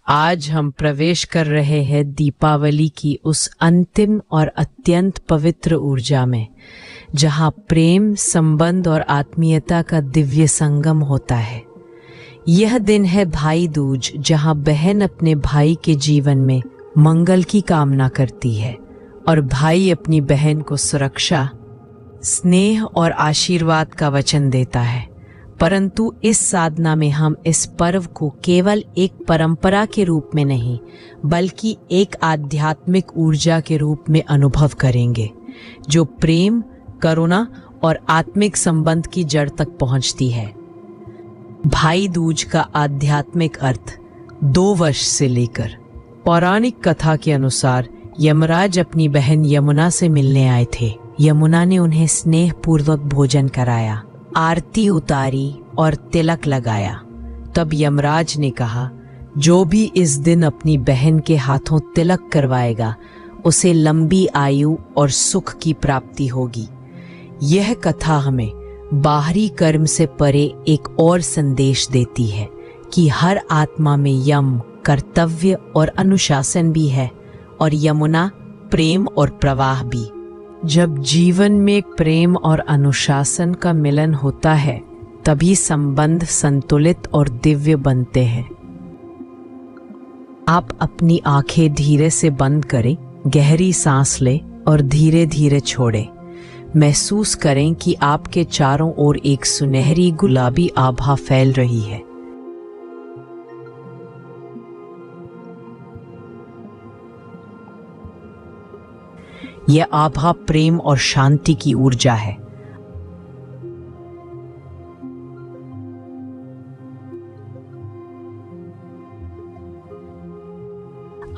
आज हम प्रवेश कर रहे हैं दीपावली की उस अंतिम और अत्यंत पवित्र ऊर्जा में, जहां प्रेम, संबंध और आत्मीयता का दिव्य संगम होता है। यह दिन है भाई दूज, जहां बहन अपने भाई के जीवन में मंगल की कामना करती है और भाई अपनी बहन को सुरक्षा, स्नेह और आशीर्वाद का वचन देता है। परंतु इस साधना में हम इस पर्व को केवल एक परंपरा के रूप में नहीं, बल्कि एक आध्यात्मिक ऊर्जा के रूप में अनुभव करेंगे, जो प्रेम, करुणा और आत्मिक संबंध की जड़ तक पहुंचती है। भाई दूज का आध्यात्मिक अर्थ 2 वर्ष से लेकर। पौराणिक कथा के अनुसार यमराज अपनी बहन यमुना से मिलने आए थे। यमुना ने उन्हें स्नेह पूर्वक भोजन कराया, आरती उतारी और तिलक लगाया। तब यमराज ने कहा, जो भी इस दिन अपनी बहन के हाथों तिलक करवाएगा, उसे लंबी आयु और सुख की प्राप्ति होगी। यह कथा हमें बाहरी कर्म से परे एक और संदेश देती है कि हर आत्मा में यम, कर्तव्य और अनुशासन भी है, और यमुना प्रेम और प्रवाह भी। जब जीवन में प्रेम और अनुशासन का मिलन होता है, तभी संबंध संतुलित और दिव्य बनते हैं। आप अपनी आंखें धीरे से बंद करें, गहरी सांस लें और धीरे धीरे छोड़ें। महसूस करें कि आपके चारों ओर एक सुनहरी गुलाबी आभा फैल रही है। यह आभा प्रेम और शांति की ऊर्जा है।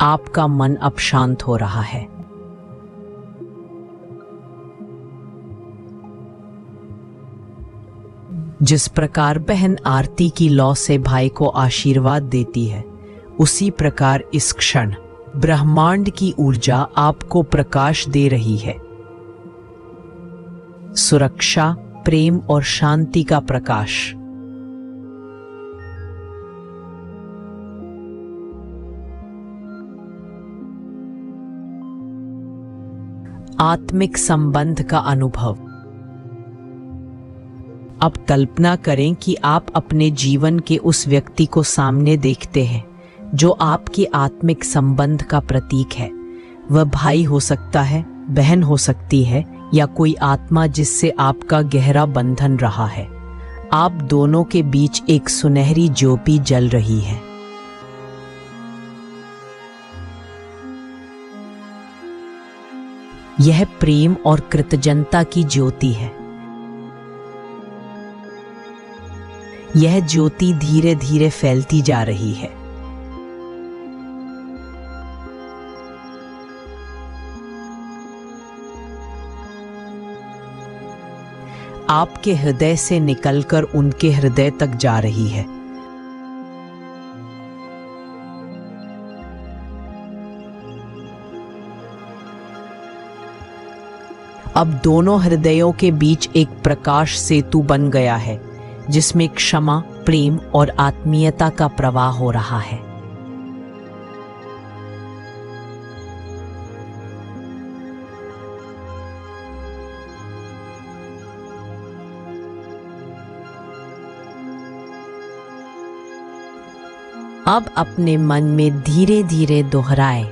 आपका मन अब शांत हो रहा है। जिस प्रकार बहन आरती की लौ से भाई को आशीर्वाद देती है, उसी प्रकार इस क्षण ब्रह्मांड की ऊर्जा आपको प्रकाश दे रही है। सुरक्षा, प्रेम और शांति का प्रकाश। आत्मिक संबंध का अनुभव। अब कल्पना करें कि आप अपने जीवन के उस व्यक्ति को सामने देखते हैं जो आपके आत्मिक संबंध का प्रतीक है। वह भाई हो सकता है, बहन हो सकती है, या कोई आत्मा जिससे आपका गहरा बंधन रहा है। आप दोनों के बीच एक सुनहरी ज्योति जल रही है। यह प्रेम और कृतज्ञता की ज्योति है। यह ज्योति धीरे धीरे फैलती जा रही है। आपके हृदय से निकलकर उनके हृदय तक जा रही है। अब दोनों हृदयों के बीच एक प्रकाश सेतु बन गया है, जिसमें क्षमा, प्रेम और आत्मीयता का प्रवाह हो रहा है। अब अपने मन में धीरे धीरे दोहराए,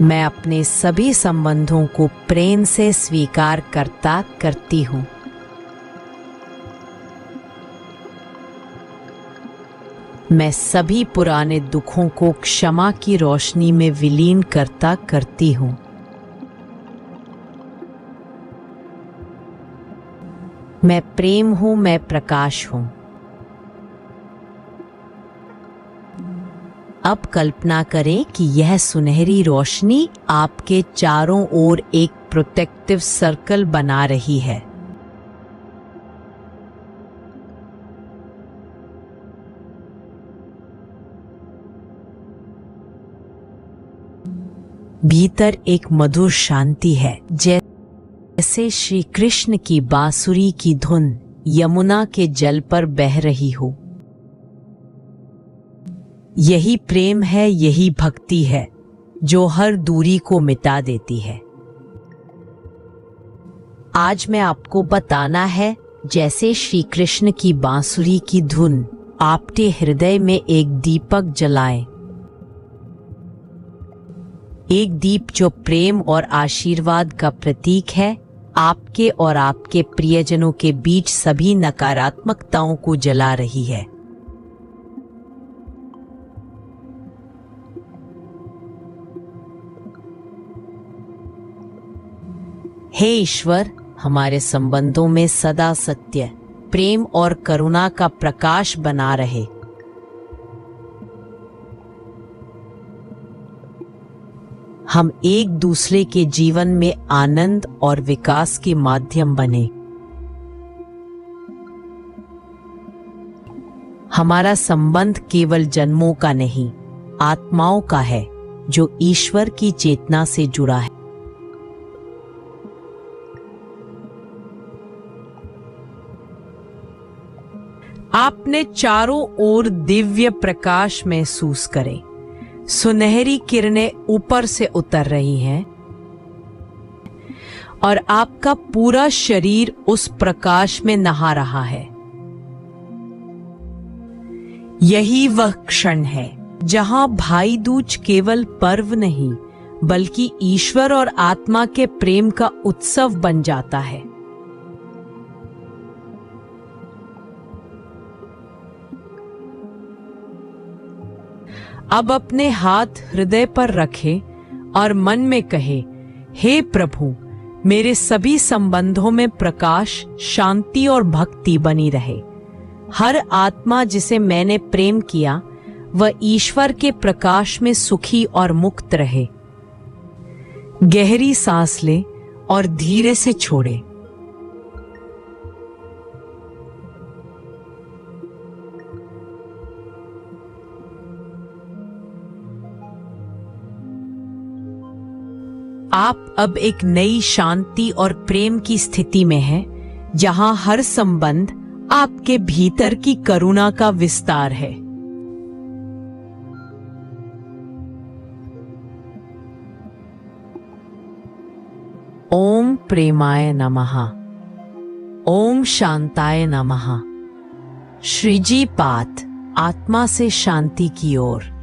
मैं अपने सभी संबंधों को प्रेम से स्वीकार करती हूँ। मैं सभी पुराने दुखों को क्षमा की रोशनी में विलीन करती हूँ। मैं प्रेम हूँ, मैं प्रकाश हूँ। अब कल्पना करें कि यह सुनहरी रोशनी आपके चारों ओर एक प्रोटेक्टिव सर्कल बना रही है। भीतर एक मधुर शांति है, जैसे श्री कृष्ण की बांसुरी की धुन यमुना के जल पर बह रही हो। यही प्रेम है, यही भक्ति है जो हर दूरी को मिटा देती है। आज मैं आपको बताना है जैसे श्री कृष्ण की बांसुरी की धुन आपके हृदय में एक दीपक जलाए, एक दीप जो प्रेम और आशीर्वाद का प्रतीक है, आपके और आपके प्रियजनों के बीच सभी नकारात्मकताओं को जला रही है। हे ईश्वर, हमारे संबंधों में सदा सत्य, प्रेम और करुणा का प्रकाश बना रहे। हम एक दूसरे के जीवन में आनंद और विकास के माध्यम बने। हमारा संबंध केवल जन्मों का नहीं, आत्माओं का है जो ईश्वर की चेतना से जुड़ा है। आपने चारों ओर दिव्य प्रकाश महसूस करें। सुनहरी किरणें ऊपर से उतर रही हैं और आपका पूरा शरीर उस प्रकाश में नहा रहा है। यही वह क्षण है जहां भाई दूज केवल पर्व नहीं बल्कि ईश्वर और आत्मा के प्रेम का उत्सव बन जाता है। अब अपने हाथ हृदय पर रखें और मन में कहे, हे प्रभु, मेरे सभी संबंधों में प्रकाश, शांति और भक्ति बनी रहे। हर आत्मा जिसे मैंने प्रेम किया वह ईश्वर के प्रकाश में सुखी और मुक्त रहे। गहरी सांस लें और धीरे से छोड़ें। आप अब एक नई शांति और प्रेम की स्थिति में हैं, जहां हर संबंध आपके भीतर की करुणा का विस्तार है। ओम प्रेमाय नमः। ओम शांताय नमः। श्रीजी पाठ, आत्मा से शांति की ओर।